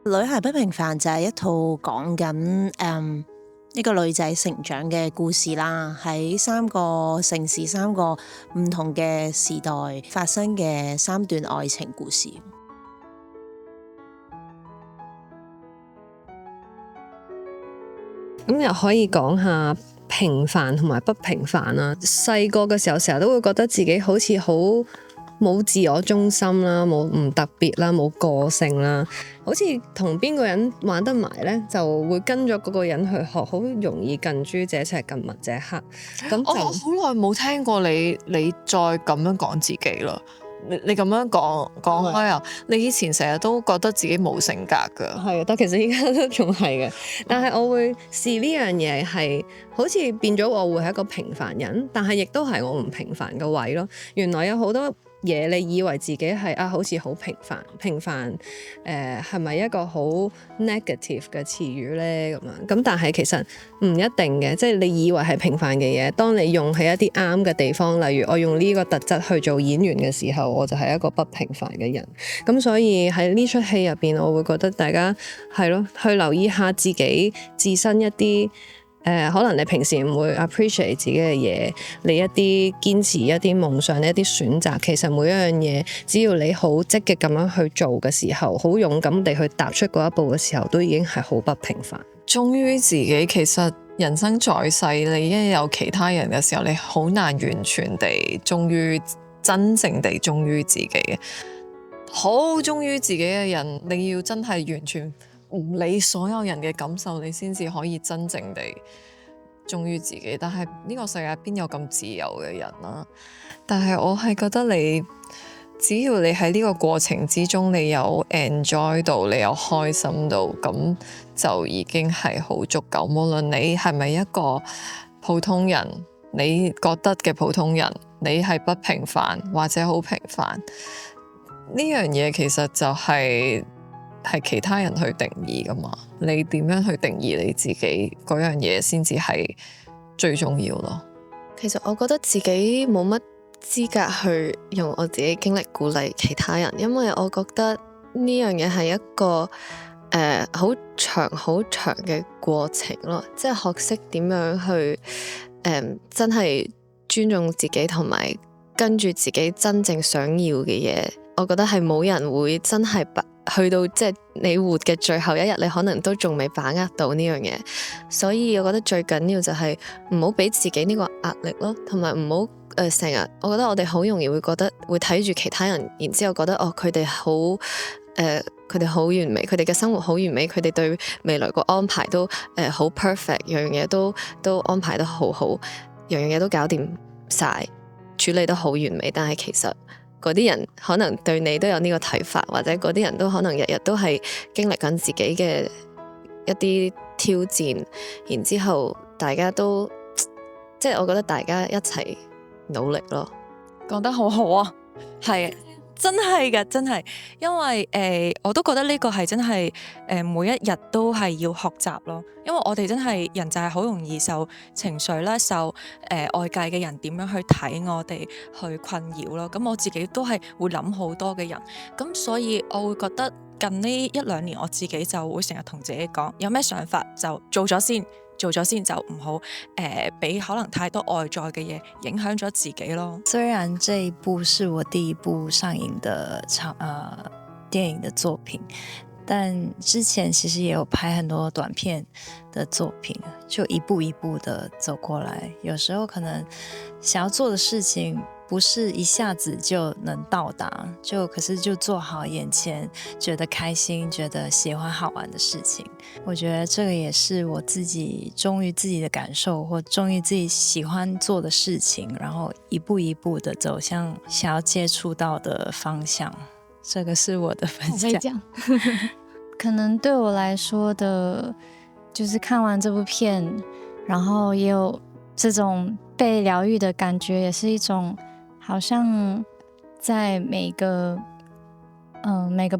女孩不平凡就係一套講緊一個女仔成長嘅故事啦，喺3個城市、3個唔同嘅時代發生嘅3段愛情故事。咁又可以講下平凡同埋不平凡啦。細個嘅時候成日都會覺得自己好似好冇自我中心啦，冇唔特別啦，冇個性啦，好似同邊個人玩得埋呢，就會跟咗嗰個人去學，好容易近朱者赤，近墨者黑。咁我好耐冇聽過你再咁樣講自己啦。你咁樣講開啊？你以前成日都覺得自己冇性格㗎。係啊，但其實依家都仲係嘅。但係我會視呢樣嘢係好似變咗，我會係一個平凡人，但係亦都係我唔平凡嘅位咯。原來有好多嘢，你以為自己係好似好平凡，係咪一個好 negative 嘅詞語呢？咁但係其實唔一定嘅，即係你以為係平凡嘅嘢，當你用喺一啲啱嘅地方，例如我用呢個特質去做演員嘅時候，我就係一個不平凡嘅人。咁所以喺呢出戲入邊，我會覺得大家係咯，去留意下自己自身一啲可能你平時唔會 appreciate 自己嘅嘢，你一啲堅持一啲夢想，你一啲選擇，其實每一樣嘢，只要你好積極咁樣去做嘅時候，好勇敢地去踏出嗰一步嘅時候，都已經係好不平凡。忠於自己，其實人生在世，你一有其他人嘅時候，你好難完全地真正地忠於自己嘅。好忠於自己嘅人，你要真係完全唔理所有人嘅感受，你先至可以真正地忠於自己。但係呢個世界邊有咁自由嘅人啦？但係我係覺得只要你喺呢個過程之中，你有 enjoy 到，你有開心到，咁就已經係好足夠。無論你係咪一個普通人，你覺得嘅普通人，你係不平凡或者好平凡，呢樣嘢其實就係其他人去定義㗎嘛。你點樣去定義你自己嗰樣嘢先至係最重要咯。其實我覺得自己冇乜資格去用我自己經歷鼓勵其他人，因為我覺得呢樣嘢係一個好長嘅過程咯，即係學識點樣去真係尊重自己，同埋跟住自己真正想要嘅嘢。我覺得係冇人會真係去到即係你活嘅最後一日，你可能都仲未把握到呢樣嘢。所以我覺得最緊要就係唔好俾自己呢個壓力咯，同埋唔好成日，我覺得我哋好容易會覺得會睇住其他人，然之後覺得佢哋好完美，佢哋嘅生活好完美，佢哋對未來個安排都好 perfect，樣樣嘢都安排得好好，樣樣嘢都搞掂晒，處理得好完美。但係其實嗰啲人可能對你都有呢個睇法，或者嗰啲人都可能日日都係經歷緊自己嘅一啲挑戰，然之後大家都即係我覺得大家一齊努力咯。講得好好啊，係真係嘅，真係，因為我都覺得呢個係真係每一日都係要學習咯，因為我哋真係人就係好容易受情緒啦，受外界嘅人點樣去睇我哋去困擾咯。咁我自己都係會諗好多嘅人，咁所以我會覺得近呢1-2年我自己就會成日同自己講，有咩想法就做咗先，就唔好俾可能太多外在嘅嘢影響咗自己咯。雖然這一部是我第一部上映的電影的作品，但之前其實也有拍很多短片的作品，就一步一步的走過來。有時候可能想要做的事情不是一下子就能到達，可是就做好眼前覺得開心、覺得喜歡、好玩的事情。我覺得這個也是我自己忠於自己的感受，或忠於自己喜歡做的事情，然後一步一步的走向想要接觸到的方向。這個是我的分享。可能對我來說的，就是看完這部片，然後也有這種被療癒的感覺，也是一種好像在每個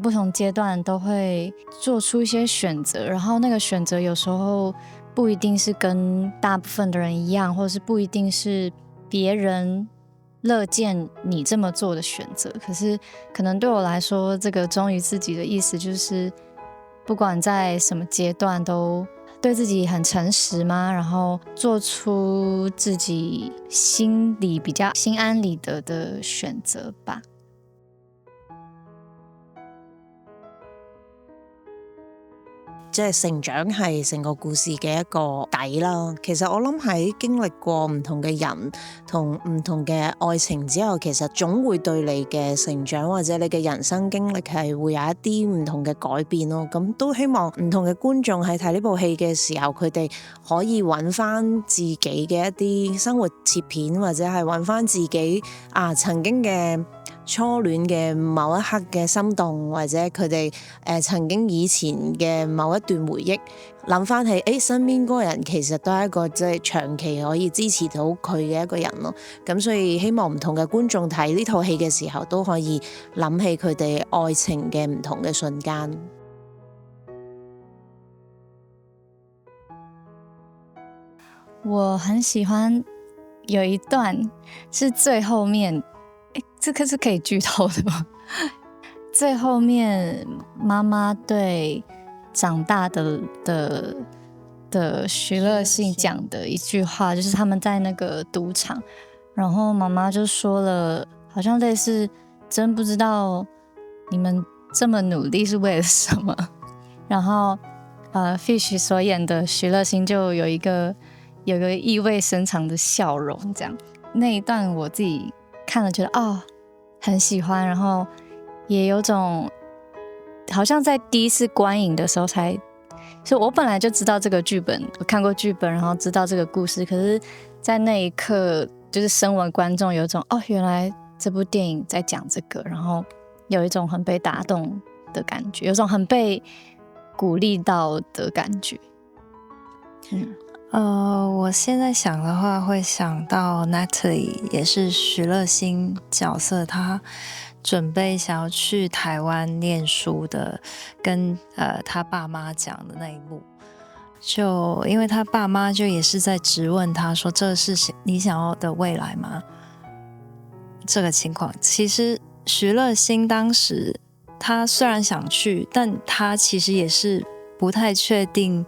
不同階段都會做出一些選擇，然後那個選擇有時候不一定是跟大部分的人一樣，或者是不一定是別人樂見你這麼做的選擇，可是可能對我來說，這個忠於自己的意思就是不管在什么阶段都对自己很诚实吗？然后做出自己心里比较心安理得的选择吧。即係成長係成個故事嘅一個底啦。其實我諗喺經歷過唔同嘅人同唔同嘅愛情之後，其實總會對你嘅成長或者你嘅人生經歷係會有一啲唔同嘅改變咯。咁都希望唔同嘅觀眾喺睇呢部戲嘅時候，佢哋可以揾翻自己嘅一啲生活切片，或者係揾翻自己曾經嘅初戀嘅某一刻嘅心動，或者佢哋曾經以前嘅某一段回憶，諗翻起身邊嗰個人其實都係一個即係長期可以支持到佢嘅一個人咯。咁所以希望唔同嘅觀眾睇呢套戲嘅時候都可以諗起佢哋愛情嘅唔同嘅瞬間。我很喜歡有一段是最後面，這個是可以劇透的嗎？最後面媽媽對長大的徐樂信講的一句話，就是他們在那個賭場，然後媽媽就說了，好像類似真不知道你們這麼努力是為了什麼。然後Fish 所演的徐樂信就有一個意味深長的笑容，這樣那一段我自己看了覺得很喜歡，然後也有種好像在第一次觀影的時候才，所以我本來就知道這個劇本，我看過劇本，然後知道這個故事，可是在那一刻就是身為觀眾有一種原來這部電影在講這個，然後有一種很被打動的感覺，有一種很被鼓勵到的感覺。我現在想的話會想到 Natalie 也是徐樂欣角色，他準備想要去台灣念書的，跟他爸媽講的那一幕，就因為他爸媽就也是在質問他說，這是你想要的未來嗎？這個情況其實徐樂欣當時他雖然想去，但他其實也是不太確定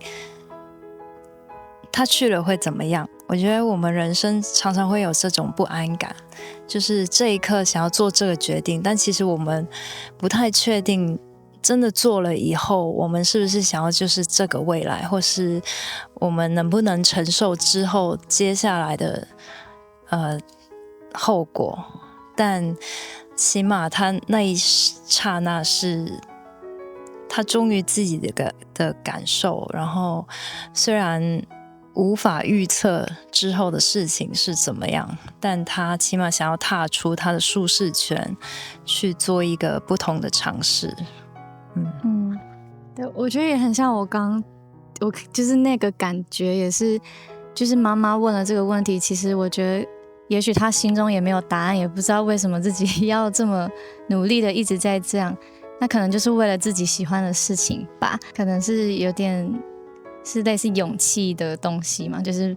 他去了會怎麼樣。我覺得我們人生常常會有這種不安感，就是這一刻想要做這個決定，但其實我們不太確定真的做了以後，我們是不是想要就是這個未來，或是我們能不能承受之後接下來的後果。但起碼他那一剎那是他忠於自己的感受，然後雖然無法預測之後的事情是怎麼樣，但他起碼想要踏出他的舒適圈，去做一個不同的嘗試。對，我覺得也很像我就是那個感覺，也是就是媽媽問了這個問題，其實我覺得也許他心中也沒有答案，也不知道為什麼自己要這麼努力的一直在這樣，那可能就是為了自己喜歡的事情吧，可能是有點是類似勇氣的東西嘛，就是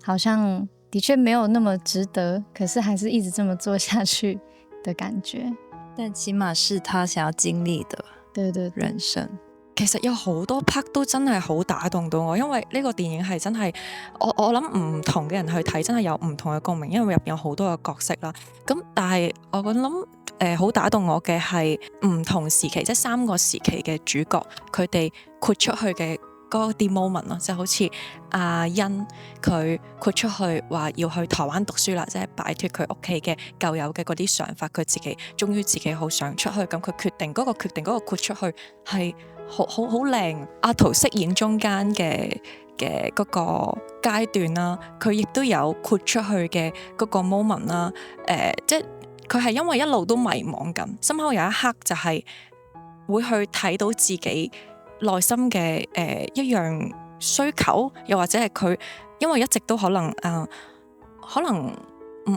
好像的確沒有那麼值得，可是還是一直這麼做下去的感覺，但起碼是他想要經歷的人生。其實有好多 part 都真係好打動到我，因為呢個電影係真係我諗唔同嘅人去睇真係有唔同嘅共鳴，因為入邊有好多個角色啦。咁但係我諗好打動我嘅係唔同時期，即係3個時期嘅主角，佢哋豁出去嘅嗰啲 moment 咯，即係好似阿欣佢豁出去話要去台灣讀書啦，即係擺脫佢屋企嘅舊有嘅嗰啲想法，佢自己終於自己好想出去，咁佢決定嗰個豁出去係好靚。阿陶飾演中間嘅嗰個階段啦，佢亦都有豁出去嘅嗰個 moment 啦。即係佢係因為一路都迷惘緊，深刻有一刻就係會去睇到自己內心嘅一樣需求，又或者係佢因為一直都可能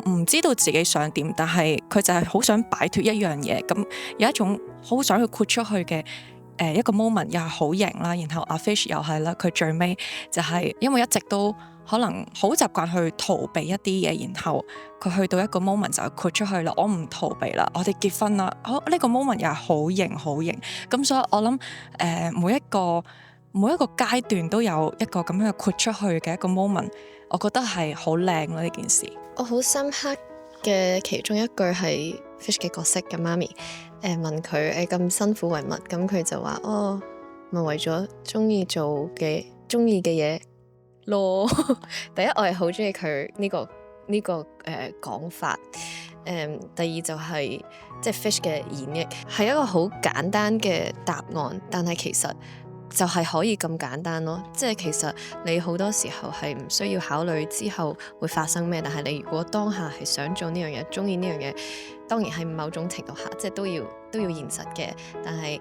唔知道自己想點，但係佢就係好想擺脫一樣嘢，咁有一種好想去豁出去嘅一個 moment， 又係好型啦。然後阿 Fish 又係啦，佢最尾就係因為一直都可能好習慣去逃避一啲嘢，然後佢去到一個 moment 就豁出去啦，我唔逃避啦，我哋結婚啦，呢個 moment 又係好型好型，咁所以我諗每一個階段都有一個咁樣嘅豁出去嘅一個 moment， 我覺得係好靚咯呢件事。我好深刻嘅其中一句係 Fish 嘅角色嘅媽咪問佢咁辛苦為乜，咁佢就話咪為咗中意嘅嘢咯。第一我係好中意佢呢個講法，第二就係即係 Fish 嘅演繹係一個好簡單嘅答案，但係其實就係可以咁簡單咯。即係其實你好多時候係唔需要考慮之後會發生咩，但係你如果當下係想做呢樣嘢，中意呢樣嘢，當然係某種程度下即係都要現實嘅，但係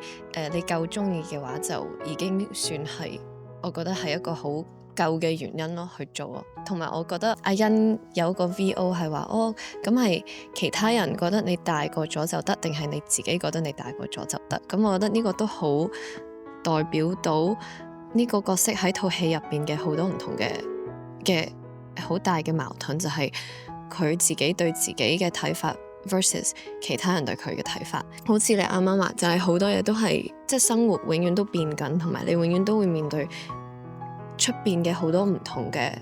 你夠中意嘅話就已經算係我覺得係一個好夠嘅原因咯去做咯。同埋我覺得阿欣有個 VO 係話咁係其他人覺得你大個咗就得，定係你自己覺得你大個咗就得？咁我覺得呢個都好代表到呢個角色喺套戲入邊嘅好多唔同嘅好大嘅矛盾，就係佢自己對自己嘅睇法 versus 其他人對佢嘅睇法。好似你啱啱話，就係好多嘢都係即係生活永遠都變緊，同埋你永遠都會面對出邊嘅好多唔同嘅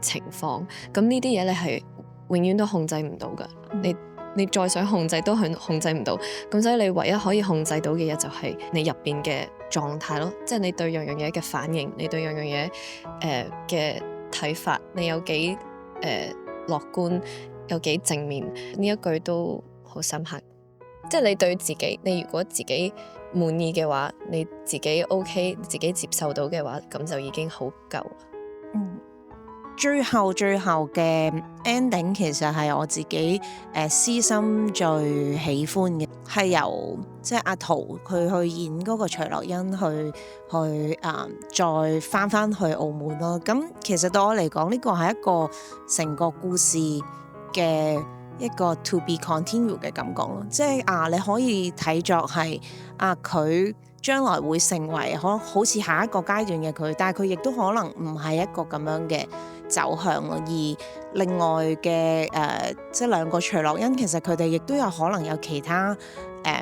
情況。咁呢啲嘢你係永遠都控制唔到㗎，你再想控制都控制唔到。咁所以你唯一可以控制到嘅嘢就係你入邊嘅狀態咯，即係你對樣樣嘢嘅反應，你對樣樣嘢嘅睇法，你有幾樂觀，有幾正面。呢一句都好深刻。即係你對自己，你如果自己滿意嘅話，你自己 OK，自己接受到嘅話，咁就已經好夠。最後嘅 ending 其實係我自己私心最喜歡嘅，係由即係阿陶佢去演嗰個徐樂欣去再翻去澳門咯。咁其實對我嚟講，呢個係一個成個故事嘅一個 to be continue 嘅感覺咯。即係你可以睇作係佢將來會成為好似下一個階段嘅佢，但係佢亦都可能唔係一個咁樣嘅走向咯。而另外嘅即係兩個徐樂欣，其實佢哋亦都有可能有其他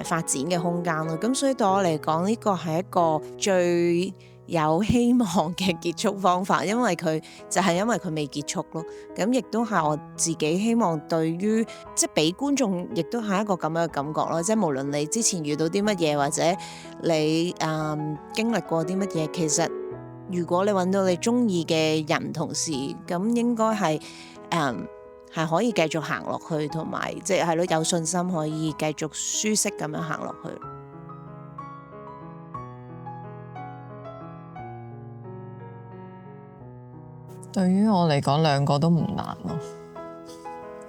發展嘅空間咯。咁所以對我嚟講，呢個係一個最有希望嘅結束方法，因為佢未結束咯。咁亦都係我自己希望對於即係俾觀眾，亦都係一個咁樣嘅感覺咯。即係無論你之前遇到啲乜嘢，或者你經歷過啲乜嘢，其實如果你揾到你中意嘅人同事，咁應該係可以繼續行落去，同埋即係咯有信心可以繼續舒適咁樣行落去。對於我嚟講，兩個都唔難咯，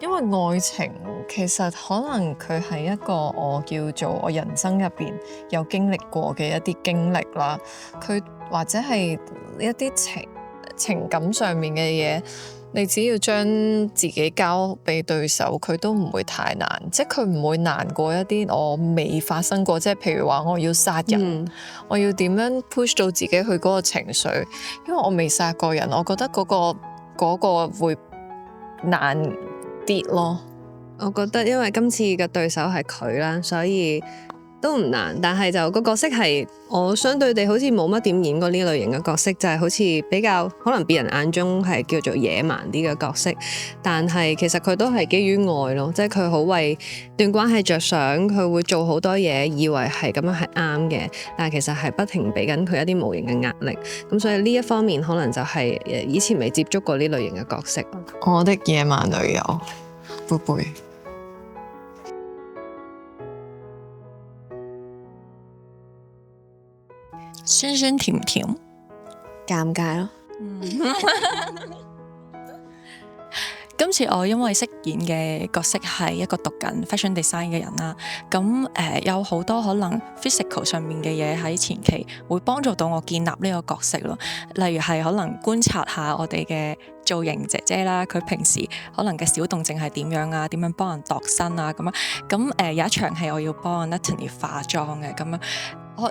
因為愛情其實可能佢係一個我叫做我人生入邊有經歷過嘅一啲經歷啦，佢或者係一啲情感上面嘅嘢，你只要將自己交俾對手，佢都唔會太難，即係佢唔會難過一啲我未發生過，即係譬如話我要殺人，我要點樣 push 到自己去嗰個情緒，因為我未殺過人，我覺得嗰個會難啲咯。我覺得因為今次嘅對手係佢啦，所以都唔難，但係就個角色係我相對地好似冇乜點演過呢類型嘅角色，就係好似比較可能別人眼中係叫做野蠻啲嘅角色，但係其實佢都係基於愛咯，即係佢好為段關係着想，佢會做好多嘢，以為係咁樣係啱嘅，但係其實係不停俾緊佢一啲無形嘅壓力，咁所以呢一方面可能就係以前未接觸過呢類型嘅角色。我的野蠻女友，貝貝。酸酸甜甜，尷尬咯。今次我因為飾演嘅角色係一個讀緊 fashion design 嘅人啦，咁有好多可能 physical 上面嘅嘢喺前期會幫助到我建立呢個角色咯。例如係可能觀察下我哋嘅造型姐姐啦，佢平時可能嘅小動靜係點樣啊，點樣幫人度身啊咁啊。咁有一場戲我要幫 Natalie 化妝嘅咁樣。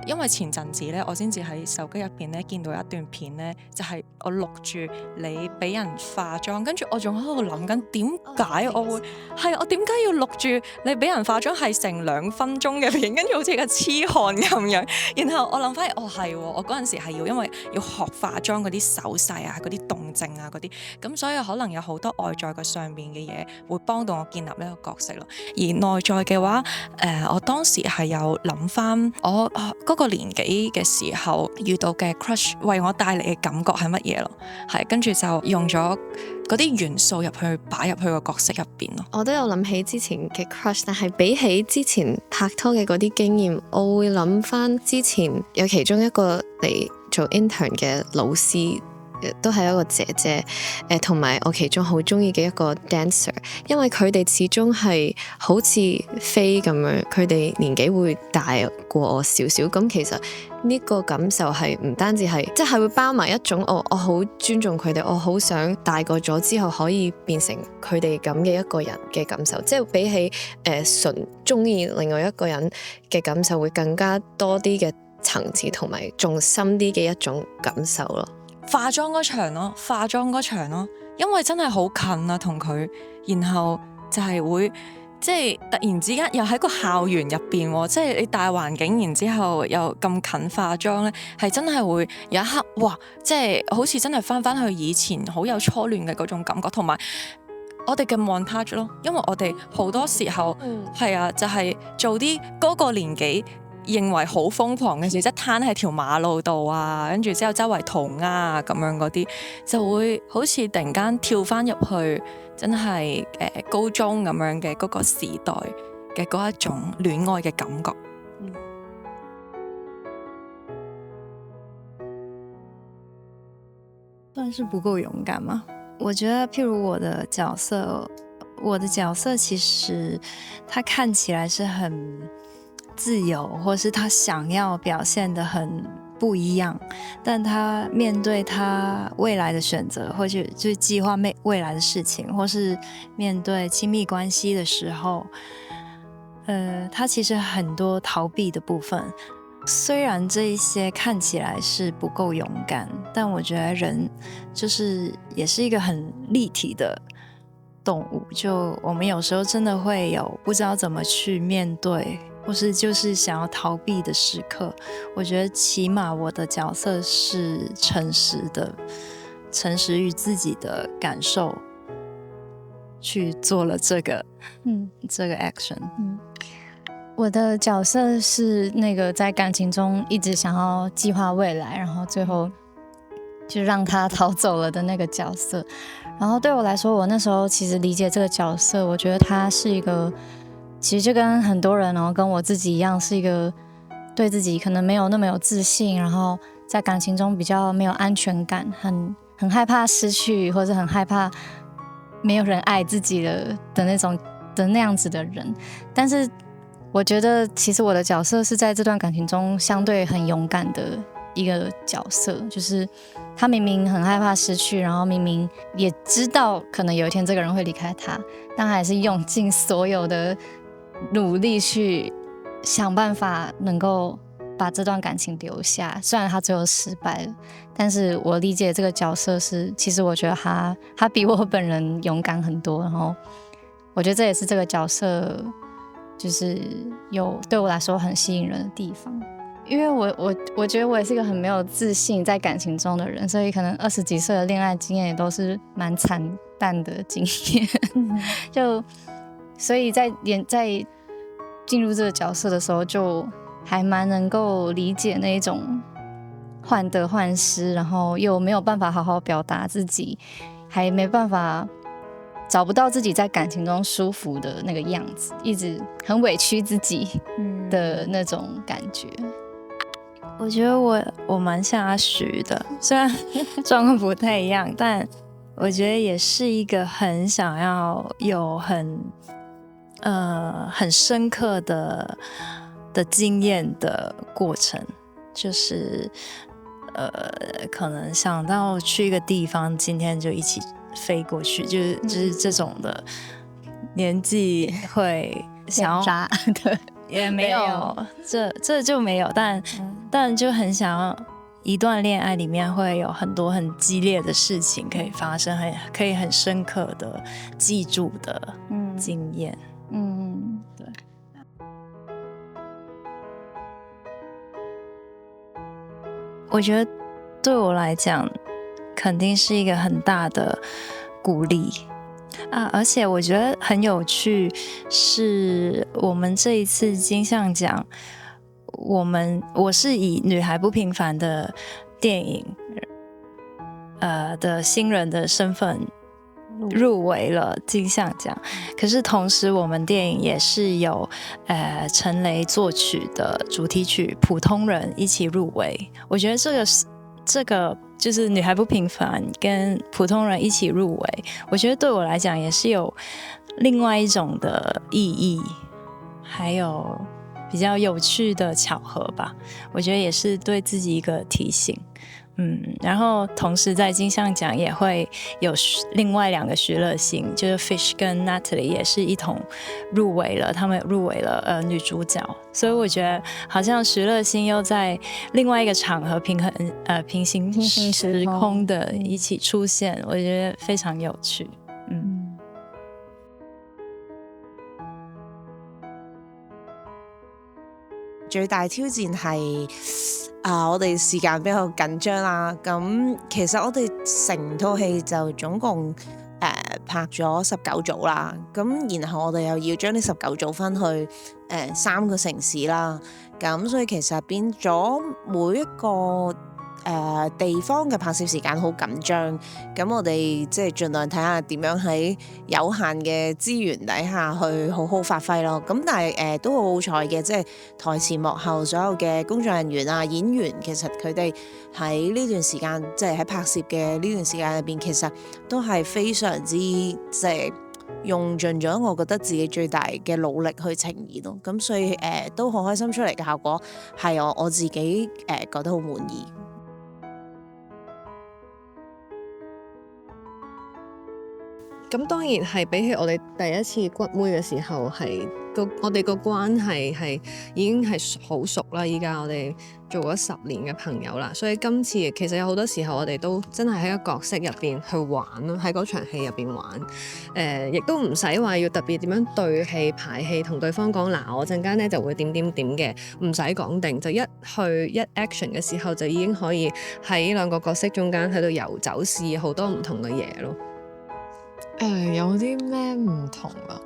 因為前陣子咧，我先至喺手機入邊咧見到一段片咧，就係我錄住你俾人化妝，跟住我仲喺度諗緊點解我會係我點解要錄住你俾人化妝係成2分鐘嘅片，跟住好似個痴漢咁樣。然後我諗翻起，係我嗰陣時係因為要學化妝嗰啲手勢啊、嗰啲動靜啊嗰啲，咁所以可能有好多外在嘅上面嘅嘢會幫到我建立呢個角色咯。而內在嘅話，我當時係有諗翻我嗰個年紀嘅時候遇到嘅 crush 為我帶嚟嘅感覺係乜嘢咯？係跟住就用咗嗰啲元素擺入去個角色入邊咯。我都有諗起之前嘅 crush， 但係比起之前拍拖嘅嗰啲經驗，我會諗翻之前有其中一個嚟做 intern 嘅老師。都係一個姐姐，同埋我其中好中意嘅一個 dancer， 因為佢哋始終係好似飛咁樣，佢哋年紀會大過我少少，咁其實呢個感受係唔單止係，即係會包埋一種我好尊重佢哋，我好想大個咗之後可以變成佢哋咁嘅一個人嘅感受，即係比起純中意另外一個人嘅感受，會更加多啲嘅層次同埋仲深啲嘅一種感受咯。化妝嗰場咯，因為真係好近啊同佢，然後就係會即係突然之間又喺個校園入邊，即係你大環境，然之後又咁近化妝咧，係真係會有一刻哇，即係好似真係翻去以前好有初戀嘅嗰種感覺，同埋我哋嘅 montage 咯，因為我哋好多時候係啊，就係做啲嗰個年紀認為好瘋狂嘅事，即係攤喺條馬路度啊，跟住之後周圍塗鴉啊咁樣嗰啲，就會好似突然間跳翻入去，真係高中咁樣嘅嗰個時代嘅嗰一種戀愛嘅感覺。算是不夠勇敢嗎？我覺得譬如我的角色其實他看起來是很自由，或是他想要表現得很不一樣，但他面對他未來的選擇，或者就計劃未來的事情，或是面對親密關係的時候，他其實很多逃避的部分。雖然這一些看起來是不夠勇敢，但我覺得人就是也是一個很立體的動物，就我們有時候真的會有不知道怎麼去面對，或是就是想要逃避的時刻。我覺得起碼我的角色是誠實於自己的感受，去做了這個action。我的角色是那個在感情中一直想要計劃未來，然後最後就讓他逃走了的那個角色。然後對我來說，我那時候其實理解這個角色，我覺得他是一個，其實就跟很多人，然後跟我自己一樣，是一個對自己可能沒有那麼有自信，然後在感情中比較沒有安全感，很害怕失去，或者很害怕沒有人愛自己的那樣子的人。但是我覺得其實我的角色是在這段感情中相對很勇敢的一個角色，就是他明明很害怕失去，然後明明也知道可能有一天這個人會離開他，但還是用盡所有的努力去想辦法能夠把這段感情留下。雖然他最後失敗了，但是我理解這個角色是，其實我覺得他比我本人勇敢很多，然後我覺得這也是這個角色就是有對我來說很吸引人的地方。因為我覺得我也是一個很沒有自信在感情中的人，所以可能20幾歲的戀愛經驗也都是蠻慘淡的經驗。就所以在進入這個角色的時候，就還蠻能夠理解那一種患得患失，然後又沒有辦法好好表達自己，還沒辦法找不到自己在感情中舒服的那個樣子，一直很委屈自己的那種感覺。我覺得我蠻像阿徐的，雖然狀況不太一樣，但我覺得也是一個很想要有很深刻的經驗的過程，就是可能想到去一個地方，今天就一起飛過去，就是這種的年紀會想要也没有，这就没有，但就很想要一段恋爱里面会有很多很激烈的事情可以发生，可以很深刻的记住的经验。对。我觉得对我来讲，肯定是一个很大的鼓励。而且我觉得很有趣，是我们这一次金像奖，我是以女孩不平凡的电影的新人的身份入围了金像奖，可是同时我们电影也是有陈雷作曲的主题曲《普通人》一起入围。我觉得这个就是女孩不平凡跟普通人一起入围，我觉得对我来讲也是有另外一种的意义，还有比较有趣的巧合吧。我觉得也是对自己一个提醒。然后同时在金像奖也会有另外2个徐乐欣，就是 Fish 跟 Natalie 也是一同入围了，他们入围了女主角，所以我觉得好像徐乐欣又在另外一个场合平行时空的一起出现，我觉得非常有趣。最大挑戰係我哋時間比較緊張啦。咁其實我哋成套戲就總共拍咗19組啦。咁然後我哋又要將呢19組分去3個城市啦。咁所以其實變咗每一個地方嘅拍攝時間好緊張，咁我哋即係盡量睇下點樣喺有限嘅資源底下去好好發揮咯。咁但係都好好彩嘅，即係台前幕後所有嘅工作人員啊、演員，其實佢哋喺呢段時間，即係喺拍攝嘅呢段時間入邊，其實都係非常之即係用盡咗我覺得自己最大嘅努力去呈現咯。咁所以都好開心出嚟嘅效果係我自己覺得好滿意。咁當然係比起我哋第一次骨妹嘅時候，我哋個關係係已經係好熟啦。依家我哋做咗10年嘅朋友啦，所以今次其實有好多時候我哋都真係喺個角色入邊去玩咯，喺嗰場戲入邊玩。亦都唔使話要特別點樣對戲排戲，同對方講嗱，我陣間咧就會點點點嘅，唔使講定，就一 action 嘅時候就已經可以喺2個角色中間喺度遊走，試好多唔同嘅嘢咯。有啲咩唔同啊？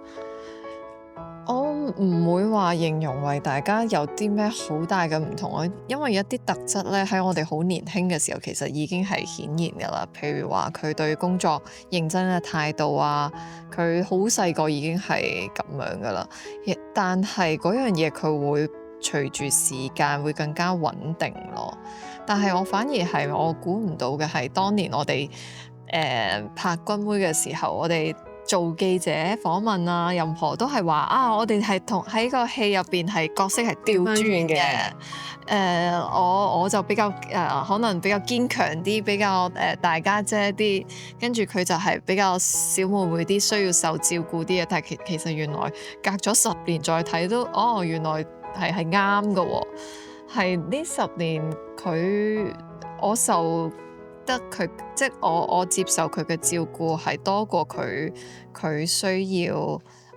我唔會話形容為大家有啲咩好大嘅唔同啊，因為一啲特質咧喺我哋好年輕嘅時候其實已經係顯然㗎啦。譬如話佢對工作認真嘅態度啊，佢好細個已經係咁樣㗎啦。但係嗰樣嘢佢會隨住時間會更加穩定咯。但係我反而係我估唔到嘅係當年我哋拍骨妹嘅時候，我哋做記者訪問啊，任何都係話我哋係同喺個戲入邊係角色係調轉嘅。我就比較可能比較堅強啲，比較大家姐啲，跟住佢就係比較小妹妹啲，需要受照顧啲嘅。但係其實原來隔咗10年再睇都原來係啱㗎喎。係呢10年我受得佢，即係我接受佢嘅照顧係多過佢需要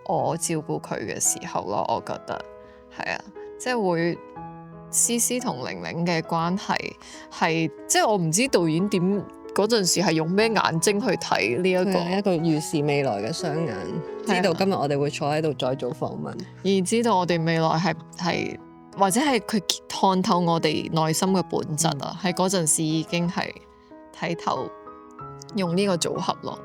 我照顧佢嘅時候咯。我覺得係啊，即係會思思同玲玲嘅關係係，即係我唔知導演點嗰陣時係用咩眼睛去睇呢一個預視未來嘅雙眼，知道今日我哋會坐喺度再做訪問，而知道我哋未來係或者係佢看透我哋內心嘅本質啊，喺嗰陣時已經係睇透用呢個組合咯。